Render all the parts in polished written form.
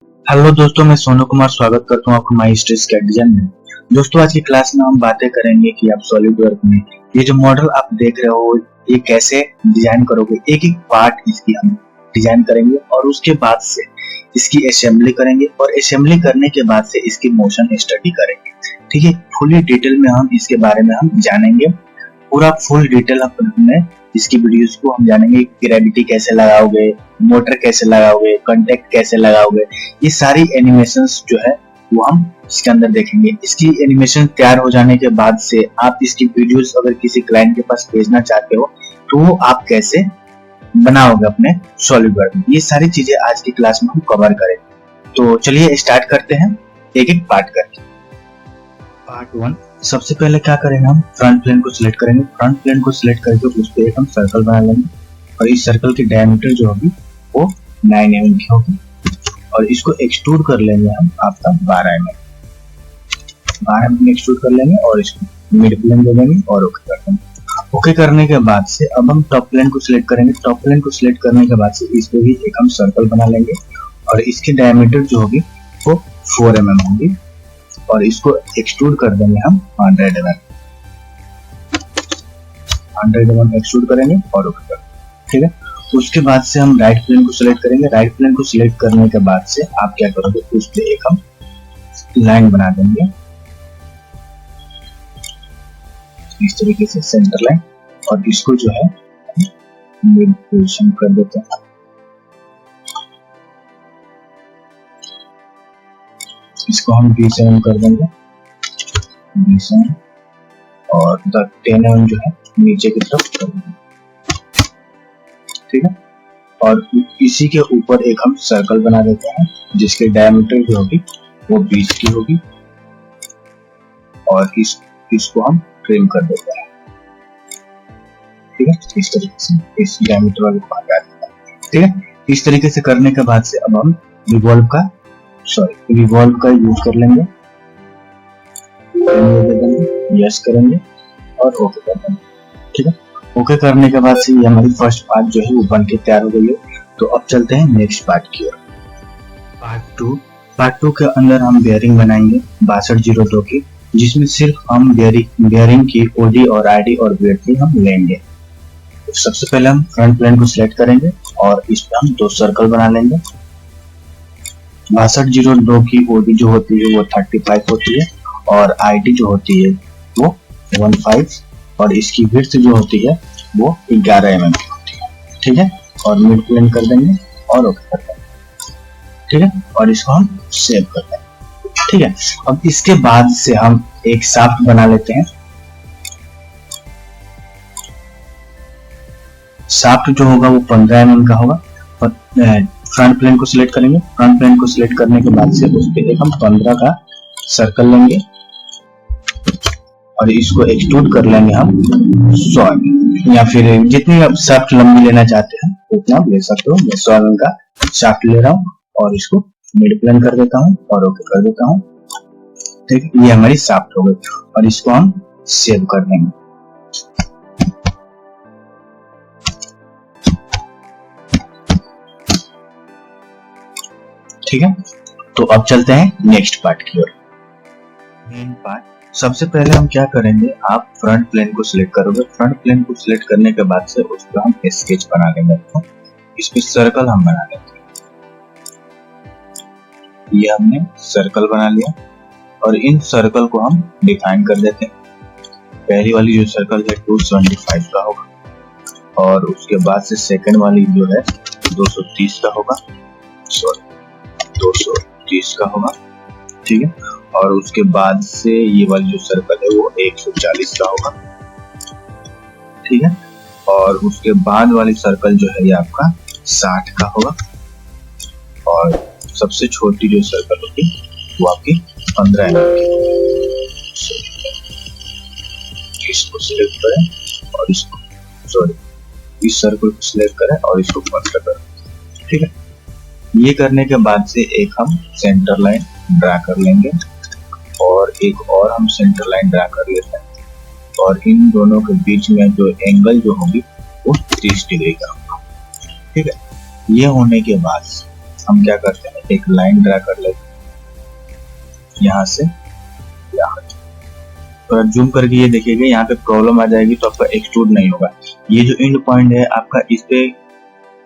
Hello दोस्तों, मैं सोनू कुमार स्वागत करता हूँ आपको माई हिस्ट्री स्केच डिजाइन में। दोस्तों, आज की क्लास में हम बातें करेंगे कि आप सॉलिडवर्क में ये जो मॉडल आप देख रहे हो ये कैसे डिजाइन करोगे। एक एक पार्ट इसकी हम डिजाइन करेंगे और उसके बाद से इसकी असेंबली करेंगे और असेंबली करने के बाद से इसकी मोशन स्टडी करेंगे। ठीक है, फुली डिटेल में हम इसके बारे में हम जानेंगे। पूरा फुल डिटेल में इसकी वीडियोस को हम जानेंगे। ग्रेविटी कैसे लगाओगे, मोटर कैसे लगाओगे, कांटेक्ट कैसे लगाओगे, ये सारी एनिमेशंस जो है वो हम इसके अंदर देखेंगे। इसकी एनिमेशन तैयार हो जाने के बाद से आप इसकी वीडियोस अगर किसी क्लाइंट के पास भेजना चाहते हो तो वो आप कैसे बनाओगे अपने सॉलिडवर्क में, ये सारी चीजें आज की क्लास में हम कवर करेंगे। तो चलिए स्टार्ट करते हैं एक एक पार्ट करके। पार्ट 1, सबसे पहले क्या करेंगे, हम फ्रंट प्लेन को सिलेक्ट करेंगे। फ्रंट प्लेन को सिलेक्ट करके उस पर एक हम सर्कल बना लेंगे और इस सर्कल की डायमीटर जो होगी वो 9 mm की होगी और इसको एक्सट्रूड कर लेंगे हम आपका 12 mm एक्सट्रूड कर लेंगे और इसको मिड प्लेन दे देंगे और ओके कर देंगे। ओके करने के बाद से अब हम टॉप प्लेन को सिलेक्ट करेंगे। टॉप प्लेन को सिलेक्ट करने के बाद से इस पे भी एक हम सर्कल बना लेंगे और इसकी डायमीटर जो होगी वो 4 mm होगी और इसको एक्सट्रूड कर देंगे हम 100 mm एक्सट्रूड करेंगे और ओके कर देंगे। ठीक है, उसके बाद से हम राइट प्लेन को सिलेक्ट करेंगे। राइट प्लेन को सिलेक्ट करने के बाद से आप क्या करोगे, उस पे एक हम लाइन बना देंगे इस तरीके से सेंटर लाइन और इसको जो है मिड पोजीशन कर देते हैं। इसको हम B7 कर देंगे, B7 और 10 mm जो है नीचे की तरफ कर देंगे। ठीक है, और इसी के ऊपर एक हम सर्कल बना देते हैं जिसकी डायमीटर जो होगी वो 20 की होगी और इसको हम ट्रिम कर देते हैं। ठीक है, इस तरीके से इस डायमीटर वाले को हटा देते हैं। ठीक है, इस तरीके से करने के बाद से अब हम रिवॉल्व का यूज कर लेंगे, यस करेंगे और ओके कर देंगे। ठीक है, ओके करने के बाद से ये हमारी फर्स्ट पार्ट जो है वो बन के तैयार हो गई है। तो अब चलते हैं नेक्स्ट पार्ट की ओर। पार्ट 2 के अंदर हम बेयरिंग बनाएंगे 6202 की, जिसमें सिर्फ हम बेयरिंग की ओडी और आईडी और वेट हम लेंगे। तो सबसे पहले हम फ्रंट प्लेन को सिलेक्ट करेंगे और इस पर हम 2 सर्कल बना लेंगे। 6202 की ओडी जो होती है वो 35 होती है और आईडी जो होती है वो 15 और इसकी विड्थ जो होती है वो 11 mm की होती है। ठीक है, और मिड प्लेन कर देंगे और ओके कर देंगे। ठीक है, और इसको हम सेव कर देंगे। ठीक है, अब इसके बाद से हम एक शाफ्ट बना लेते हैं। शाफ्ट जो होगा वो 15 mm का होगा। फ्रंट प्लेन को सिलेक्ट करेंगे। फ्रंट प्लेन को सिलेक्ट करने के बाद से उस पर एक हम 15 का सर्कल लेंगे और इसको एक्सट्रूड कर लेंगे हम 100 mm या फिर जितनी आप शाफ्ट लंबी लेना चाहते हैं उतना आप ले सकते हो। मैं 100 mm का शाफ्ट ले रहा हूँ और इसको मिड प्लेन कर देता हूँ और ओके कर देता हूँ। ठीक, ये हमारी शाफ्ट हो गई और इसको हम सेव कर देंगे। ठीक है, तो अब चलते हैं नेक्स्ट पार्ट की ओर। मेन पार्ट, सबसे पहले हम क्या करेंगे, आप फ्रंट प्लेन को सिलेक्ट करोगे। फ्रंट प्लेन को सिलेक्ट करने के बाद से उस पर हम स्केच बना लेंगे। इस पे सर्कल हम बना लेंगे। ये हमने सर्कल बना लिया और इन सर्कल को हम डिफाइन कर देते हैं। पहली वाली जो सर्कल है 275 का होगा और उसके बाद से सेकंड वाली जो है 230 का होगा, 230 का होगा। ठीक है, और उसके बाद से ये वाली जो सर्कल है वो 140 का होगा। ठीक है, और उसके बाद वाली सर्कल जो है ये आपका 60 का होगा और सबसे छोटी जो सर्कल होगी वो आपकी 15 mm की। इसको सिलेक्ट करें और इसको इस सर्कल को सिलेक्ट करें और इसको 15 करें। ठीक है, ये करने के बाद से एक हम सेंटर लाइन ड्रा कर लेंगे और एक और हम सेंटर लाइन ड्रा कर लेते हैं और इन दोनों के बीच में जो एंगल जो होगी वो 30 डिग्री का होगा। ठीक है, ये होने के बाद हम क्या करते हैं, एक लाइन ड्रा कर लेते हैं यहाँ से यहाँ। तो जूम करके ये देखिएगा, यहाँ पे प्रॉब्लम आ जाएगी तो आपका एक्सट्रूड नहीं होगा। ये जो एंड पॉइंट है आपका, इस पे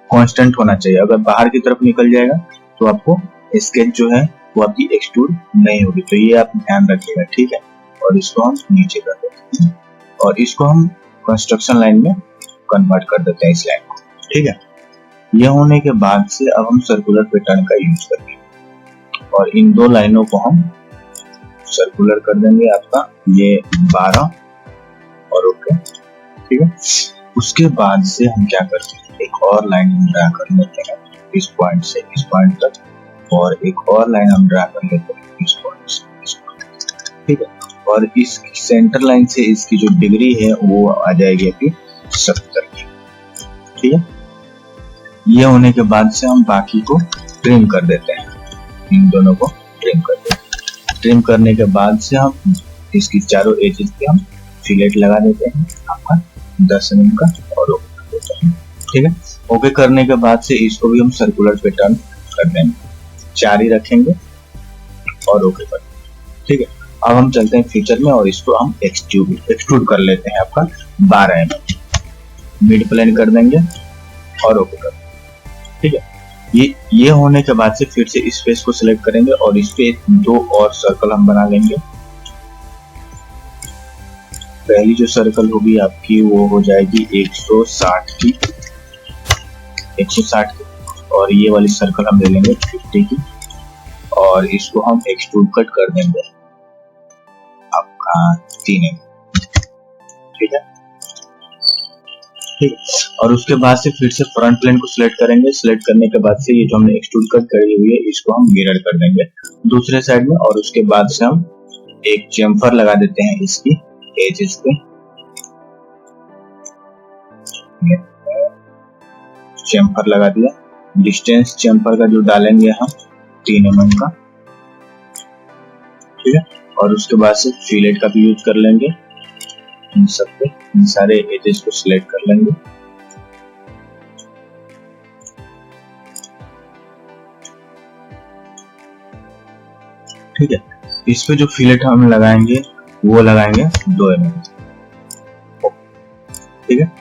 कांस्टेंट होना चाहिए। अगर बाहर की तरफ निकल जाएगा तो आपको स्केच जो है वो आपकी एक्सट्रूड नहीं होगी। तो ये आप ध्यान रखिएगा, ठीक है। और इसको हम नीचे कर देते हैं और इसको हम कंस्ट्रक्शन लाइन में कन्वर्ट कर देते हैं, इस लाइन को, ठीक है। यह होने के बाद से अब हम सर्कुलर पैटर्न का यूज करेंगे और इन दो लाइनों को हम सर्कुलर कर देंगे, आपका ये 12 और ओके, ठीक है। उसके बाद से हम क्या करते हैं, एक और लाइन ड्रा कर लेते हैं इस पॉइंट से इस पॉइंट तक, और एक और लाइन हम ड्रा कर लेते हैं इस पॉइंट से इस पॉइंट तक, ठीक है। और इस सेंटर लाइन से इसकी जो डिग्री है वो आ जाएगी आपकी 70 की, ठीक है। ये होने के बाद से हम बाकी को ट्रिम कर देते हैं, इन दोनों को ट्रिम कर देते हैं। ट्रिम करने के बाद से हम इसकी चारों एजेस पे हम फिलेट लगा देते हैं आपका 10 mm का और ओके कर देते हैं, ठीक है। ओके करने के बाद से इसको भी हम सर्कुलर पैटर्न कर देंगे, 4 ही रखेंगे और ओके कर देंगे, ठीक है। अब हम चलते हैं फीचर में और इसको हम एक्सट्रूड कर लेते हैं आपका 12 mm, मिड प्लेन कर देंगे और ओके कर देंगे, ठीक है। ये होने के बाद से फिर से इस फेस को सिलेक्ट करेंगे और इस पे 2 और सर्कल हम बना लेंगे। पहली जो सर्कल होगी आपकी वो हो जाएगी 160 की, 160 की, और ये वाली सर्कल हम ले लेंगे 50 की और इसको हम एक्सट्रूड कट कर देंगे आपका 3 mm, ठीक है, ठीक है। और उसके बाद से फिर से फ्रंट प्लेन को सिलेक्ट करेंगे। सिलेक्ट करने के बाद से ये जो हमने एक्सट्रूड कट करी हुई है इसको हम मिरर कर देंगे दूसरे साइड में, और उसके बाद से हम एक चेम्फर लगा देते हैं इसकी एजेस पे, चेम्फर लगा दिया। डिस्टेंस चेम्फर का जो डालेंगे हम 3 mm का, ठीक है। और उसके बाद से फिलेट का भी यूज कर लेंगे, इन सब पे इन सारे एजेस को सिलेक्ट कर लेंगे, ठीक है। इस पे जो फिलेट हम लगाएंगे वो लगाएंगे 2 mm, ठीक है।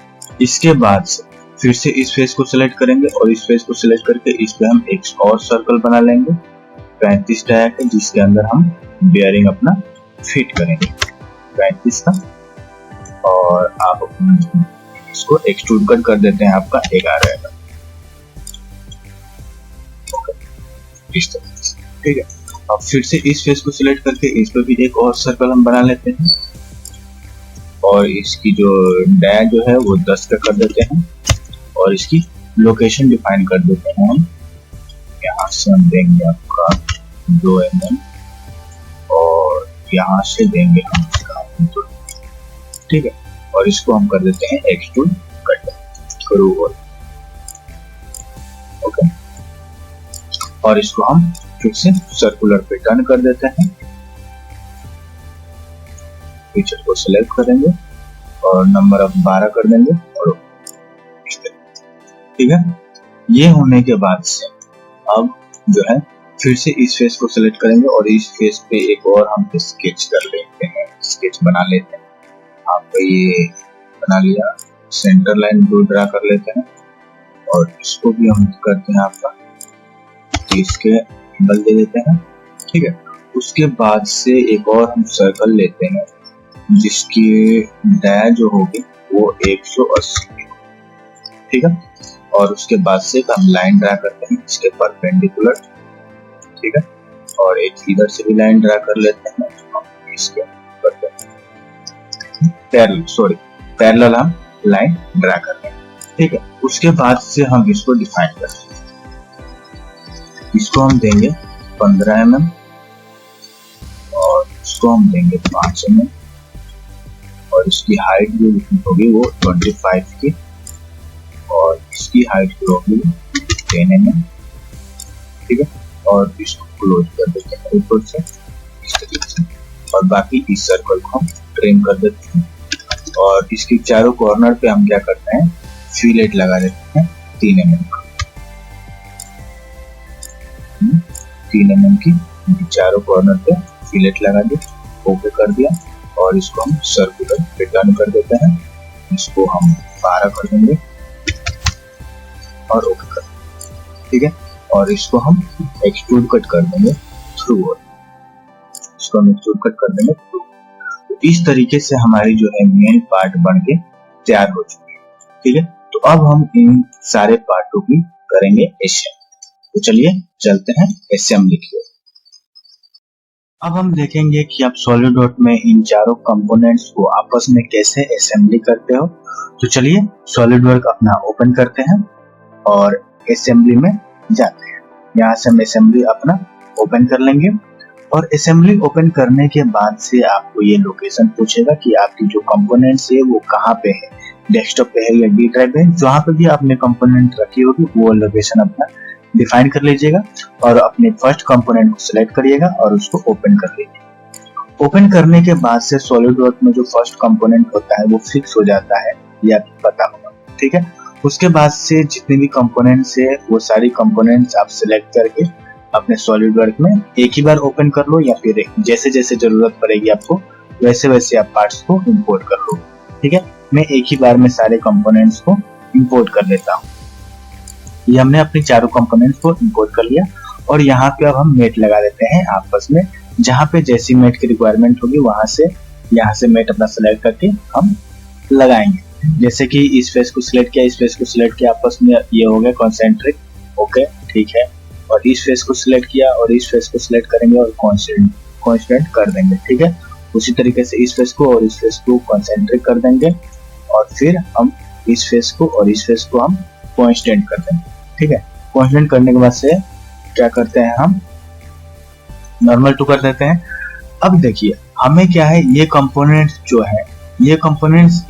इसके बाद से फिर से इस फेस को सिलेक्ट करेंगे और इस फेस को सिलेक्ट करके इस पे हम एक और सर्कल बना लेंगे 35 डायक है, जिसके अंदर हम बेयरिंग अपना फिट करेंगे 35 का, और आप अपना इसको एक्सट्रूड कट कर देते हैं आपका 11 का, इस तरह से, ठीक है। अब फिर से इस फेस को सिलेक्ट करके इस पे भी एक और सर्कल हम बना लेते हैं और इसकी जो डाया जो है वो 10 का कर देते हैं और इसकी लोकेशन डिफाइन कर देते हैं हम। यहाँ से हम देंगे आपका 2 mm और यहाँ से देंगे हम इसका 2, ठीक है। और इसको हम कर देते हैं एक्सट्रूड कट करो ओके, और इसको हम फिर से सर्कुलर पैटर्न कर देते हैं। फीचर को सिलेक्ट करेंगे और नंबर ऑफ 12 कर देंगे और ठीक है। ये होने के बाद से अब जो है फिर से इस फेस को सिलेक्ट करेंगे और इस फेस पे एक और हम स्केच कर लेते हैं, स्केच बना लेते हैं। आपको ये बना लिया, सेंटर लाइन को ड्रा कर लेते हैं और इसको भी हम करते हैं आपका, इसके बल दे देते हैं, ठीक है। उसके बाद से एक और हम सर्कल लेते हैं जिसकी डाया जो होगी वो 180, ठीक है। और उसके बाद से हम लाइन ड्रा करते हैं इसके परपेंडिकुलर, ठीक है। और एक इधर से भी लाइन ड्रा कर लेते हैं इसके पैरेलल हम लाइन ड्रा कर लेंगे, ठीक है। उसके बाद से हम इसको डिफाइन करते हैं, इसको हम देंगे 15 mm और इसको हम देंगे 5 mm और इसकी हाइट जो होगी वो 25 की और इसकी हाइट जो होगी 10 mm, ठीक है। और इसको क्लोज कर देते हैं ऊपर से इस तरीके से, और बाकी इस सर्कल को हम ट्रिम कर देते हैं और इसके चारों कॉर्नर पे हम क्या करते हैं, फिलेट लगा देते हैं 3 mm का, 3 mm की चारों कॉर्नर पे फिलेट लगा दी, ओके कर दिया और इसको हम सर्कुलर रिटर्न कर देते हैं। इसको हम 12 कर देंगे और ओके कर देंगे, ठीक है। और इसको हम एक्सट्रूड कट कर देंगे थ्रू, इसको हम एक्सट्रूड कट कर देंगे थ्रू। तो इस तरीके से हमारी जो है मेन पार्ट बन के तैयार हो चुकी है, ठीक है। तो अब हम इन सारे पार्टों की करेंगे असेंबली। तो चलिए चलते हैं असेंबली की ओर। अब हम देखेंगे कि आप सॉलिडवर्क में इन चारों कंपोनेंट्स को आपस में कैसे असेंबली करते हो। तो चलिए सॉलिडवर्क अपना ओपन करते हैं और असेंबली में जाते हैं। यहाँ से हम असेंबली अपना ओपन कर लेंगे और असेंबली ओपन करने के बाद से आपको ये लोकेशन पूछेगा कि आपकी जो कंपोनेंट्स है वो कहाँ पे है, डेस्कटॉप पे है या डी ड्राइव है। जहाँ पे भी आपने कंपोनेंट रखी होगी वो लोकेशन अपना डिफाइन कर लीजिएगा और अपने फर्स्ट कंपोनेंट को सिलेक्ट करिएगा और उसको ओपन कर लीजिए। ओपन करने के बाद से सॉलिडवर्क में जो फर्स्ट कंपोनेंट होता है वो फिक्स हो जाता है, ये आपको पता होगा, ठीक है। उसके बाद से जितने भी कंपोनेंट्स है वो सारी कंपोनेंट्स आप सिलेक्ट करके अपने सॉलिडवर्क में एक ही बार ओपन कर लो या फिर जैसे जैसे जरूरत पड़ेगी आपको वैसे वैसे आप पार्ट्स को इंपोर्ट कर लो, ठीक है। मैं एक ही बार में सारे कंपोनेंट्स को इंपोर्ट कर लेता हूँ। ये हमने अपनी चारों कंपोनेंट्स को इंपोर्ट कर लिया और यहाँ पे अब हम मेट लगा देते हैं आपस में। जहाँ पे जैसी मेट की रिक्वायरमेंट होगी वहां से यहाँ से मेट अपना सेलेक्ट करके हम लगाएंगे। जैसे कि इस फेस को सिलेक्ट किया, इस फेस को सिलेक्ट किया, आपस में ये हो गया कॉन्सेंट्रिक, ओके ठीक है। और इस फेस को सिलेक्ट किया और इस फेस को सिलेक्ट करेंगे और कॉन्स्टेंट कर देंगे, ठीक है। उसी तरीके से इस फेस को और इस फेस को कॉन्सेंट्रिक कर देंगे और फिर हम इस फेस को और इस फेस को हम कॉन्स्टेंट कर देंगे, ठीक है। कॉन्स्टेंट करने के बाद से क्या करते हैं, हम नॉर्मल टू कर देते हैं। अब देखिए हमें क्या है, ये कंपोनेंट्स जो है ये कंपोनेंट्स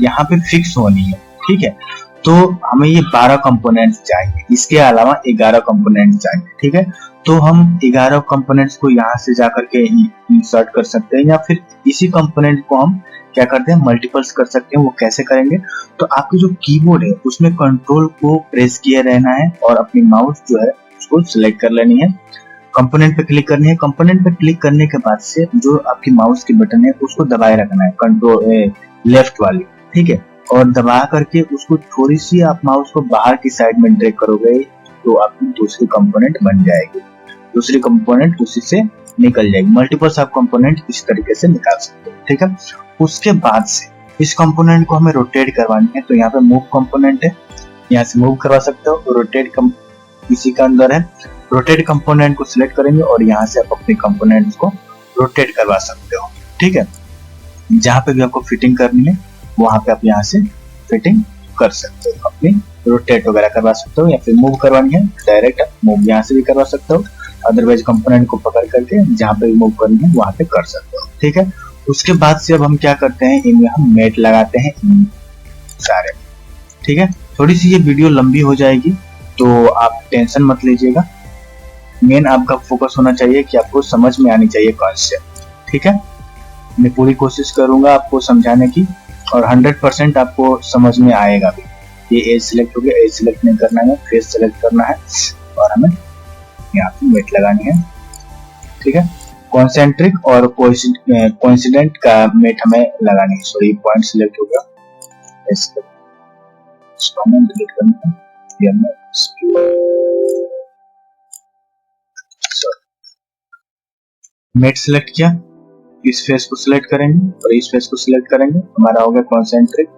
यहाँ पे फिक्स होनी है, ठीक है। तो हमें ये 12 कंपोनेंट्स चाहिए, इसके अलावा 11 कंपोनेंट्स चाहिए, ठीक है। तो हम 11 कंपोनेंट्स को यहाँ से जाकर के इंसर्ट कर सकते हैं या फिर इसी कंपोनेंट को हम क्या करते हैं मल्टीपल्स कर सकते हैं। वो कैसे करेंगे, तो आपकी जो कीबोर्ड है उसमें कंट्रोल को प्रेस किए रहना है और अपनी माउस जो है उसको सिलेक्ट कर लेनी है, कंपोनेंट पे क्लिक करनी है। कंपोनेंट पे क्लिक करने के बाद से जो आपकी माउस की बटन है उसको दबाए रखना है, कंट्रोल लेफ्ट वाली, ठीक है। और दबा करके उसको थोड़ी सी आप माउस को बाहर की साइड में ड्रैग करोगे तो आपकी दूसरी कंपोनेंट बन जाएगी, दूसरी कंपोनेंट उसी से निकल जाएगी। मल्टीपल्स आप कंपोनेंट इस तरीके से निकाल सकते हो, ठीक है। उसके बाद से इस कंपोनेंट को हमें रोटेट करवानी है, तो यहाँ पे मूव कंपोनेंट है, यहाँ से मूव करवा सकते हो। रोटेट इसी का अंदर है, रोटेट कंपोनेंट को सिलेक्ट करेंगे और यहाँ से आप अपने कंपोनेंट्स को रोटेट करवा सकते हो, ठीक है। जहाँ पे भी आपको फिटिंग करनी है वहां पे आप यहाँ से फिटिंग कर सकते हो, अपनी रोटेट वगैरह करवा सकते हो या फिर मूव करवानी है डायरेक्ट मूव यहाँ से भी करवा सकते हो। अदरवाइज कंपोनेंट को पकड़ करके जहाँ पे भी मूव करनी है वहां पे कर सकते हो, ठीक है। उसके बाद से अब हम क्या करते हैं, इनमें हम मेट लगाते हैं इन सारे, ठीक है। थोड़ी सी ये वीडियो लंबी हो जाएगी तो आप टेंशन मत लीजिएगा, मेन आपका फोकस होना चाहिए कि आपको समझ में आनी चाहिए कॉन्सेप्ट, ठीक है। मैं पूरी कोशिश करूंगा आपको समझाने की और 100% आपको समझ में आएगा भी। ये एज सिलेक्ट हो गया, एज सिलेक्ट नहीं करना है, फेस सिलेक्ट करना है और हमें यहाँ पे मेट लगानी है, ठीक है। कॉन्सेंट्रिक और कोइंसिडेंट का मेट हमें लगानी है। सॉरी पॉइंट सिलेक्ट हो गया, इसको हमें डिलीट करना है। मेट सिलेक्ट किया, इस फेस को सिलेक्ट करेंगे और इस फेस को सिलेक्ट करेंगे, हमारा हो गया कॉन्सेंट्रिक।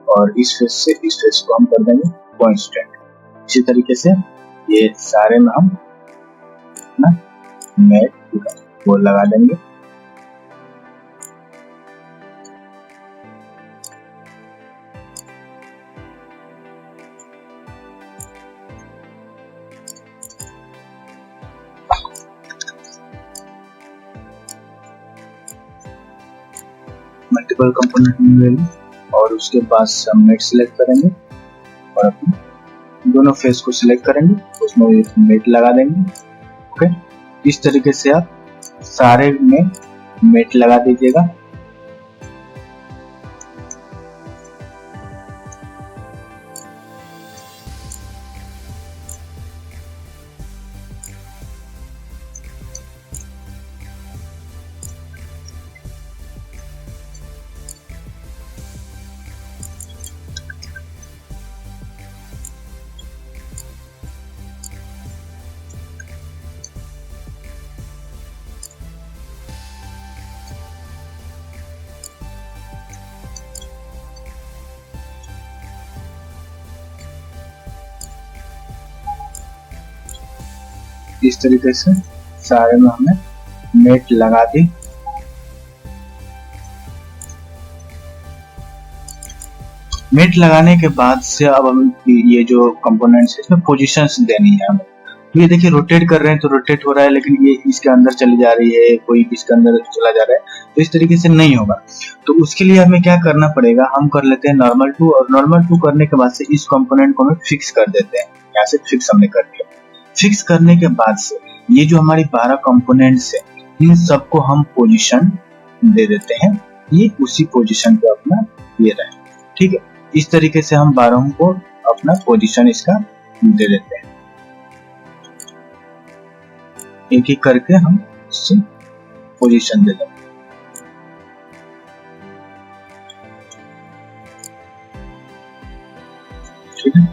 और इस फेस से इस फेस को हम कर देंगे कॉन्स्टेंट। इसी तरीके से ये सारे में हम ना मेट वो लगा देंगे। मल्टीपल कंपोनेंट मिलेगी और उसके बाद हम मेट सिलेक्ट करेंगे और अपने दोनों फेस को सिलेक्ट करेंगे, उसमें मेट लगा देंगे, ओके। इस तरीके से आप सारे में मेट लगा दीजिएगा। इस तरीके से सारे में हमने मेट लगा दी। मेट लगाने के बाद से अब हम ये जो कंपोनेंट्स है इसमें पोजीशंस देनी है हमें। तो ये देखिए रोटेट कर रहे हैं तो रोटेट हो रहा है, लेकिन ये इसके अंदर चली जा रही है, कोई इसके अंदर चला जा रहा है, तो इस तरीके से नहीं होगा। तो उसके लिए हमें क्या करना पड़ेगा, हम कर लेते हैं नॉर्मल टू, और नॉर्मल टू करने के बाद से इस कंपोनेंट को हमें फिक्स कर देते हैं। यहाँ से फिक्स हमने कर दिया। फिक्स करने के बाद से ये जो हमारी 12 कंपोनेंट्स है इन सबको हम पोजीशन दे देते हैं, ये उसी पोजीशन पे अपना ये रहे। ठीक है, इस तरीके से हम 12 को अपना पोजीशन इसका दे देते हैं। एक एक करके हम इससे पोजीशन दे देते हैं। ठीक है,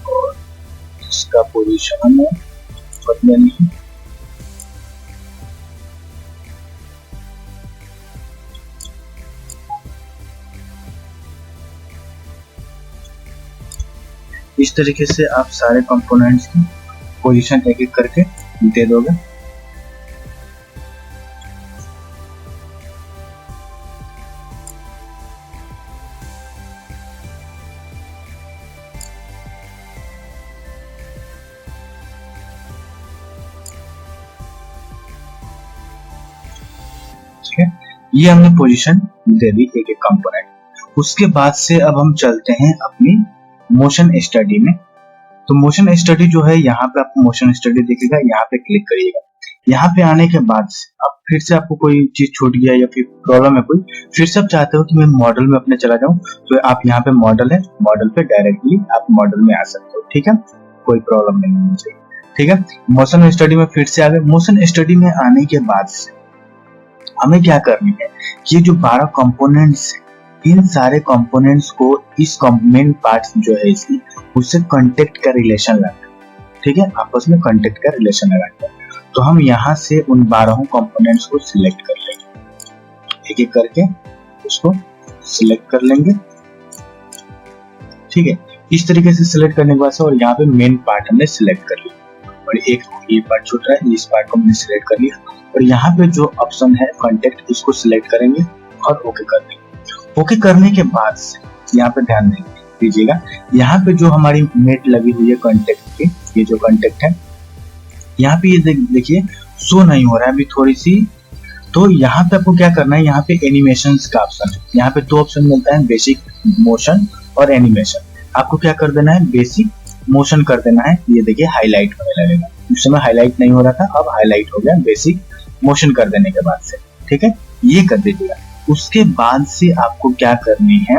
और इसका पोजीशन हमें बदलनी है। इस तरीके से आप सारे कंपोनेंट्स की पोजीशन एक एक करके दे दोगे। ठीक है, ये हमने पोजीशन दे दी एक एक कंपोनेंट। उसके बाद से अब हम चलते हैं अपनी मोशन स्टडी में। तो मोशन स्टडी जो है, यहाँ पे आपको मोशन स्टडी दिखेगा, यहाँ पे क्लिक करिएगा। यहाँ पे आने के बाद अब फिर से आपको कोई चीज छूट गया या फिर प्रॉब्लम है कोई, फिर से आप चाहते हो कि मैं मॉडल में अपने चला जाऊं, तो आप यहाँ पे मॉडल है, मॉडल पे डायरेक्टली आप मॉडल में आ सकते हो। ठीक है, कोई प्रॉब्लम नहीं होनी चाहिए। ठीक है, मोशन स्टडी में फिर से आ गए। मोशन स्टडी में आने के बाद से हमें क्या करनी है, ये जो 12 कंपोनेंट्स, इन सारे कंपोनेंट्स को इस मेन पार्ट जो है इसकी, उससे कांटेक्ट का रिलेशन लगाना है। ठीक है, आपस में कांटेक्ट का रिलेशन लगाना है। तो हम यहाँ से उन 12 कंपोनेंट्स को सिलेक्ट कर लेंगे, एक एक करके उसको सिलेक्ट कर लेंगे। ठीक है, इस तरीके से सिलेक्ट करने के बाद से, और यहाँ पे मेन पार्ट हमने सिलेक्ट कर लिया, और एक ये पार्ट छूट रहा है, इस पार्ट को हमने सिलेक्ट कर लिया, और यहाँ पे जो ऑप्शन है कांटेक्ट, इसको सिलेक्ट करेंगे और ओके कर देंगे। ओके करने के बाद यहाँ पे ध्यान दीजिएगा, यहाँ पे जो हमारी मेट लगी हुई है कांटेक्ट की, ये जो कांटेक्ट है, यहाँ पे ये देखिए शो नहीं हो रहा है अभी थोड़ी सी। तो यहाँ पे आपको क्या करना है, यहाँ पे एनिमेशंस का ऑप्शन है, यहाँ पे 2 ऑप्शन मिलता है, बेसिक मोशन और एनिमेशन। आपको क्या कर देना है, बेसिक मोशन कर देना है। ये देखिए हाईलाइट होने लगेगा, उस समय हाईलाइट नहीं हो रहा था, अब हाईलाइट हो गया बेसिक मोशन कर देने के बाद से। ठीक है, ये कर दीजिएगा। उसके बाद से आपको क्या करनी है,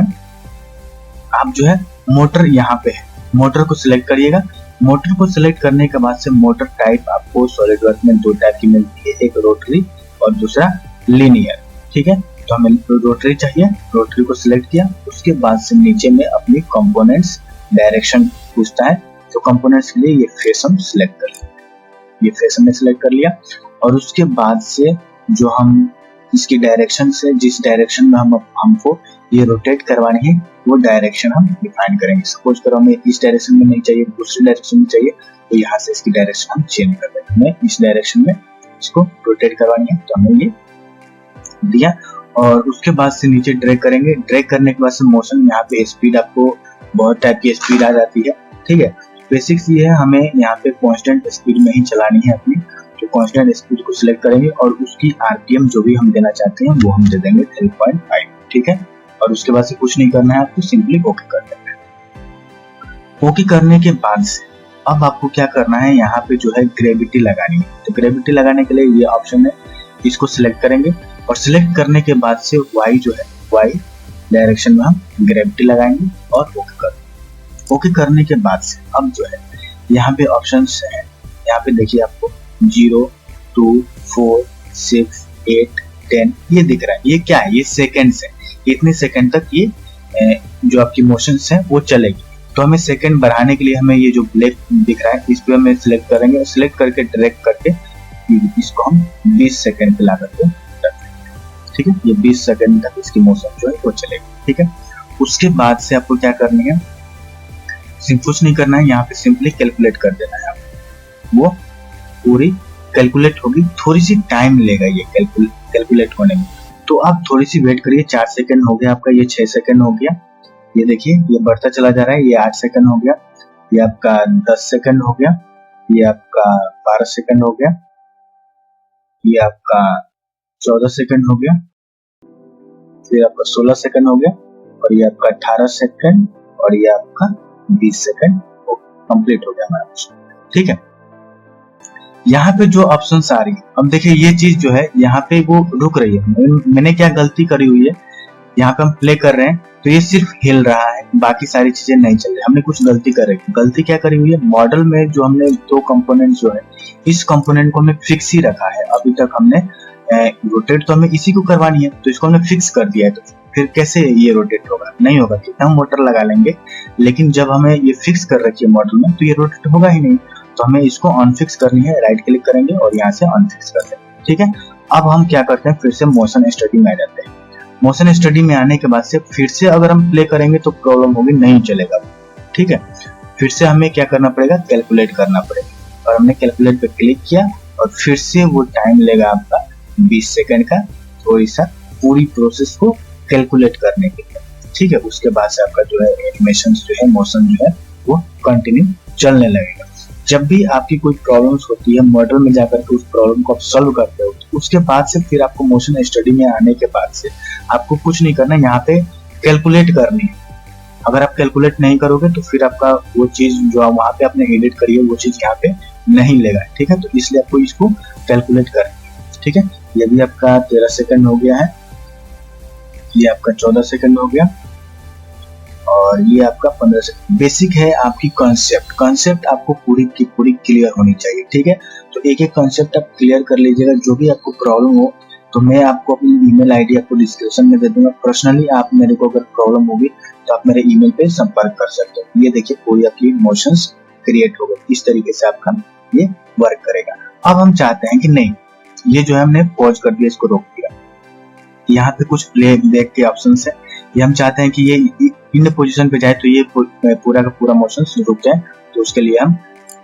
आप जो है मोटर यहाँ पे है, मोटर को सिलेक्ट करिएगा। मोटर को सिलेक्ट करने के बाद से मोटर टाइप आपको सॉलिडवर्क में 2 टाइप की मिलती है, एक रोटरी और दूसरा लीनियर। ठीक है, तो हमें रोटरी चाहिए, रोटरी को सिलेक्ट किया। उसके बाद से नीचे में अपनी कंपोनेंट्स डायरेक्शन पूछता है, तो कंपोनेंट्स के लिए ये फेस हम सिलेक्ट कर लिया, ये फेस हमने सिलेक्ट कर लिया। और उसके बाद से जो हम इसकी डायरेक्शन से, जिस डायरेक्शन में हमको ये रोटेट करवानी है, वो डायरेक्शन हम डिफाइन करेंगे। सपोज करो हमें इस डायरेक्शन में नहीं चाहिए, दूसरी डायरेक्शन में चाहिए, तो यहाँ से इसकी डायरेक्शन हम चेंज कर देंगे। हमें इस डायरेक्शन में इसको रोटेट करवानी है, तो हमने ये दिया। और उसके बाद से नीचे ड्रैग करेंगे। ड्रैग करने के बाद से मोशन, यहाँ पे स्पीड आपको बहुत टाइप की स्पीड आ जाती है। ठीक है, बेसिक्स ये है, हमें यहाँ पे कांस्टेंट स्पीड में ही चलानी है अपनी, तो कांस्टेंट स्पीड को सिलेक्ट करेंगे और उसकी आरपीएम जो भी हम देना चाहते हैं वो हम दे देंगे 3.5। ठीक है, और उसके बाद से कुछ नहीं करना है आपको, सिंपली ओके कर देना है। ओके करने के बाद से अब आपको क्या करना है, यहाँ पे जो है ग्रेविटी लगानी है। तो ग्रेविटी लगाने के लिए ये ऑप्शन है, इसको सिलेक्ट करेंगे, और सिलेक्ट करने के बाद से वाई जो है, वाई डायरेक्शन में हम ग्रेविटी लगाएंगे और ओके कर देंगे। ओके करने के बाद से अब जो है यहाँ पे ऑप्शंस है, यहाँ पे देखिए आपको 0, 2, 4, 6, 8, 10 ये दिख रहा है। ये क्या है, ये सेकंड्स है, इतने सेकंड तक ये जो आपकी मोशंस है वो चलेगी। तो हमें सेकंड बढ़ाने के लिए हमें ये जो ब्लैक दिख रहा है इस पे हमें सिलेक्ट करेंगे और सिलेक्ट करके ड्रैग करके इसको हम 20 सेकंड पे ला करके ठीक है। ये 20 सेकंड तक इसकी मोशन जो है वो चलेगी। ठीक है, उसके बाद से आपको क्या करनी है, कुछ नहीं करना है, यहाँ पे सिंपली कैलकुलेट कर देना है। वो पूरी कैलकुलेट होगी, थोड़ी सी टाइम लेगा ये कैलकुलेट होने में, तो आप थोड़ी सी वेट करिए। 4 सेकंड हो गया आपका, ये 6 सेकंड हो गया, ये देखिए ये बढ़ता चला जा रहा है, ये 8 सेकंड हो गया, ये आपका 10 सेकंड हो गया, ये आपका 12 सेकंड हो गया, ये आपका 14 सेकंड हो गया, फिर आपका 16 सेकंड हो गया, और ये आपका 18 सेकंड, और ये आपका 20 सेकंड कंप्लीट हो गया हमारा। ठीक है, यहाँ पे जो ऑप्शंस आ रही है, अब देखिए ये चीज जो है यहाँ पे वो रुक रही है। मैंने क्या गलती करी हुई है, यहाँ पे हम प्ले कर रहे हैं तो ये सिर्फ हिल रहा है, बाकी सारी चीजें नहीं चल रही। हमने कुछ गलती कर रही है। गलती क्या करी हुई है, मॉडल में जो हमने 2 कंपोनेंट जो है, इस कंपोनेंट को हमने फिक्स ही रखा है। अभी तक हमने रोटेट तो हमें इसी को करवानी है, तो इसको हमने फिक्स कर दिया है, तो फिर कैसे ये रोटेट होगा, नहीं होगा। कितना हम मोटर लगा लेंगे, लेकिन जब हमें ये फिक्स कर रखी है मॉडल में तो ये रोटेट होगा ही नहीं। तो हमें इसको अनफिक्स करनी है, राइट क्लिक करेंगे और यहाँ से अनफिक्स कर देंगे। ठीक है, अब हम क्या करते हैं, फिर से मोशन स्टडी में आ जाते हैं। मोशन स्टडी में आने के बाद से फिर से अगर हम प्ले करेंगे तो प्रॉब्लम होगी, नहीं चलेगा। ठीक है, फिर से हमें क्या करना पड़ेगा, कैलकुलेट करना पड़ेगा, और हमने कैलकुलेट पे क्लिक किया और फिर से वो टाइम लेगा आपका 20 सेकंड का, थोड़ी सा पूरी प्रोसेस को कैलकुलेट करने के लिए। ठीक है, उसके बाद से आपका जो है एनिमेशन जो है, मोशन जो है वो कंटिन्यू चलने लगेगा। जब भी आपकी कोई प्रॉब्लम्स होती है मॉडल में जाकर के उस प्रॉब्लम को आप सॉल्व करते हो, तो उसके बाद से फिर आपको मोशन स्टडी में आने के बाद से आपको कुछ नहीं करना है, यहाँ पे कैलकुलेट करनी है। अगर आप कैलकुलेट नहीं करोगे तो फिर आपका वो चीज जो वहां पे आपने एडिट करी है वो चीज यहाँ पे नहीं लेगा। ठीक है, तो इसलिए आपको इसको कैलकुलेट करनी है। ठीक है, ये भी आपका 13 सेकंड हो गया है, ये आपका 14 सेकंड हो गया, और ये आपका 15 सेकंड। बेसिक है आपकी कॉन्सेप्ट आपको पूरी की पूरी क्लियर होनी चाहिए। ठीक है, तो एक एक कॉन्सेप्ट आप क्लियर कर लीजिएगा। जो भी आपको प्रॉब्लम हो तो मैं आपको अपनी ईमेल आईडी आपको डिस्क्रिप्शन में दे दूंगा। पर्सनली आप मेरे को अगर प्रॉब्लम होगी तो आप मेरे ईमेल पे संपर्क कर सकते हो। ये देखिए पूरी आपकी मोशंस क्रिएट हो गए, इस तरीके से आपका ये वर्क करेगा। अब हम चाहते हैं कि नहीं, ये जो है हमने पॉज कर दिया, इसको रोक दिया, यहाँ पे कुछ प्ले बैक के ऑप्शन है, ये हम चाहते हैं कि ये इन पोजीशन पे जाए तो ये पूरा का पूरा मोशन रुक जाए, तो उसके लिए हम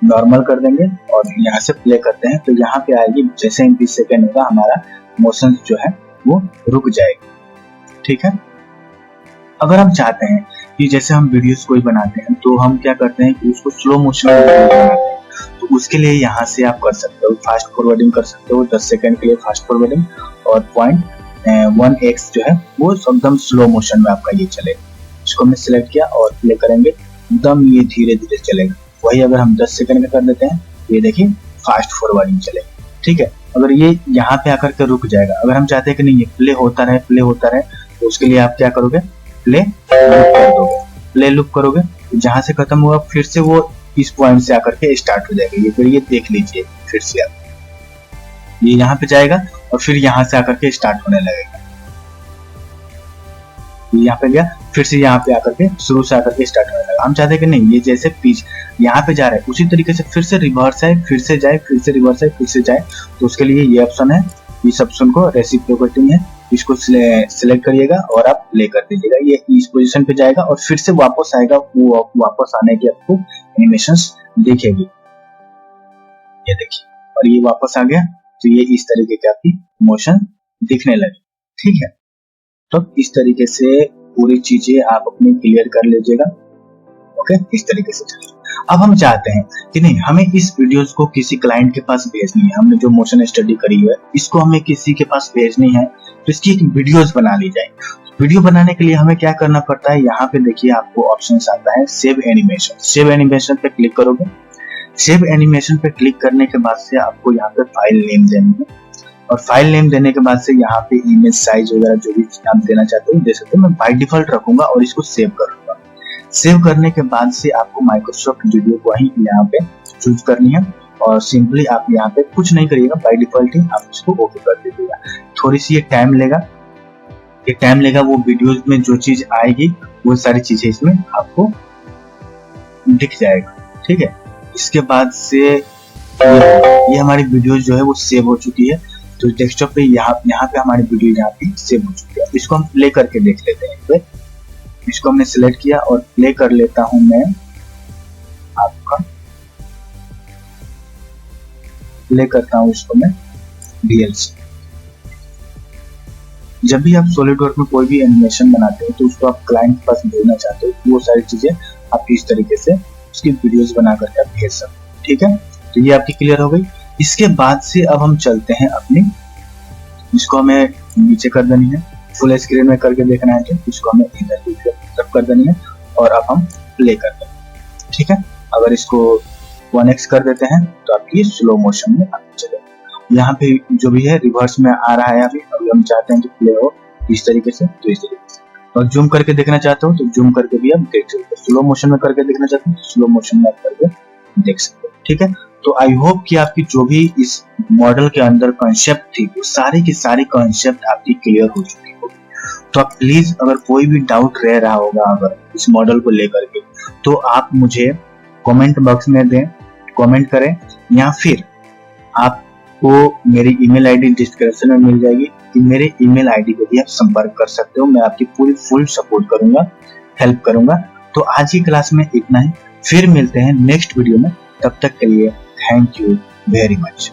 नॉर्मल कर देंगे और यहाँ से प्ले करते हैं तो यहाँ पे आएगी। जैसे 20 सेकंड होगा हमारा मोशन जो है वो रुक जाएगी। ठीक है, अगर हम चाहते हैं कि जैसे हम वीडियोस कोई बनाते हैं तो हम क्या करते हैं कि उसको स्लो मोशन में बनाते हैं, तो उसके लिए यहाँ से आप कर सकते हो, फास्ट फॉरवर्डिंग कर सकते हो, 10 सेकंड के लिए फास्ट फॉरवर्डिंग, और 0.1x जो है वो एकदम स्लो मोशन में आपका ये चलेगा। इसको हमने सिलेक्ट किया और प्ले करेंगे, एकदम ये धीरे धीरे चलेगा। वही अगर हम 10 सेकंड में कर देते हैं, ये देखिए फास्ट फॉरवर्डिंग चलेगा। ठीक है, अगर ये यहाँ पे आकर के रुक जाएगा, अगर हम चाहते हैं कि नहीं ये प्ले होता रहे, तो उसके लिए आप क्या करोगे, प्ले लूप कर दोगे। प्ले लूप करोगे तो जहां से खत्म हुआ फिर से वो इस पॉइंट से आकर के स्टार्ट हो जाएगा। ये फिर ये देख लीजिए, फिर से आप ये यहाँ पे जाएगा और फिर यहाँ से आकर के स्टार्ट होने लगेगा। यहाँ पे गया, फिर से यहाँ पे आकर के शुरू से आकर के स्टार्ट होने लगा। हम चाहते हैं कि नहीं, ये जैसे पीछे यहाँ पे जा रहा है उसी तरीके से फिर से रिवर्स आए, फिर से जाए, फिर से रिवर्स आए, फिर से जाए, तो उसके लिए ये ऑप्शन है। इस ऑप्शन को रेसिप्रोकेटिंग है, इसको सिलेक्ट करिएगा और आप प्ले कर दीजिएगा। ये इस पोजीशन पे जाएगा और फिर से वापस आएगा, वो वापस आने की आपको एनिमेशंस दिखेगी। ये देखिए, और ये वापस आ गया, तो ये इस तरीके की आपकी मोशन दिखने लगी। ठीक है, तो इस तरीके से पूरी चीजें आप अपनी क्लियर कर लीजिएगा। ओके, इस तरीके से चलिए। अब हम चाहते हैं कि नहीं, हमें इस वीडियोस को किसी क्लाइंट के पास भेजनी है। हमने जो मोशन स्टडी करी है इसको हमें किसी के पास भेजनी है, तो इसकी एक वीडियोस बना ली जाए। वीडियो बनाने के लिए हमें क्या करना पड़ता है, यहाँ पे देखिए आपको ऑप्शन आता है सेव एनिमेशन। सेव एनिमेशन पे क्लिक करोगे। सेव एनिमेशन पे क्लिक करने के बाद से आपको यहाँ पे फाइल नेम देनी है, और फाइल नेम देने के बाद से यहाँ पे इमेज साइज वगैरह जो भी आप देना चाहते हो दे सकते हो। मैं बाय डिफॉल्ट रखूंगा और इसको सेव करूंगा। सेव करने के बाद से आपको माइक्रोसॉफ्ट वीडियो को ही यहाँ पे चूज करनी है, और सिंपली आप यहाँ पे कुछ नहीं करिएगा, बाय डिफॉल्ट ही आप इसको ओके कर दीजिएगा। थोड़ी सी ये टाइम लेगा, वो वीडियोस में जो चीज आएगी वो सारी चीजें इसमें आपको दिख जाएगा। ठीक है, इसके बाद से ये हमारी वीडियो जो है वो सेव हो चुकी है। तो डेस्कटॉप पे यहाँ पे हमारी वीडियो यहाँ पे सेव हो चुकी है। इसको हम प्ले करके देख लेते हैं। इसको हमने सिलेक्ट किया और प्ले कर लेता हूं मैं, आपका प्ले करता हूं इसको मैं VLC। जब भी आप सॉलिडवर्क में कोई भी एनिमेशन बनाते हो तो उसको आप क्लाइंट के पास भेजना चाहते हो, वो सारी चीजें आप इस तरीके से उसकी वीडियोस बना करके आप भेज सकते हो। ठीक है, तो ये आपकी क्लियर हो गई। इसके बाद से अब हम चलते हैं अपनी, इसको हमें नीचे कर देनी है, फुल स्क्रीन में करके देखना है तो इसको हमें इधर कर देनी है और अब हम प्ले कर देंगे। ठीक है, अगर इसको 1x कर देते हैं तो आपकी स्लो मोशन में आगे चलेगा। यहाँ पे जो भी है रिवर्स में आ रहा है, अभी हम चाहते हैं कि प्ले हो इस तरीके से, तो इस तरीके से। और जूम करके देखना चाहते हो तो जूम करके भी आप देख सकते हो, स्लो मोशन में करके देखना चाहते हो तो स्लो मोशन में आप करके देख सकते हो। ठीक है, तो आई होप कि आपकी जो भी इस मॉडल के अंदर कॉन्सेप्ट थी वो सारी की सारी कॉन्सेप्ट आपकी क्लियर हो चुकी होगी। तो आप प्लीज, अगर कोई भी डाउट रह रहा होगा अगर इस मॉडल को लेकर के, तो आप मुझे कमेंट बॉक्स में दें, कमेंट करें, या फिर आपको मेरी ईमेल आईडी डिस्क्रिप्शन में मिल जाएगी कि मेरे ईमेल आईडी पे भी आप संपर्क कर सकते हो। मैं आपकी पूरी फुल सपोर्ट करूंगा, हेल्प करूंगा। तो आज की क्लास में इतना ही, फिर मिलते हैं नेक्स्ट वीडियो में। तब तक के लिए थैंक यू वेरी मच।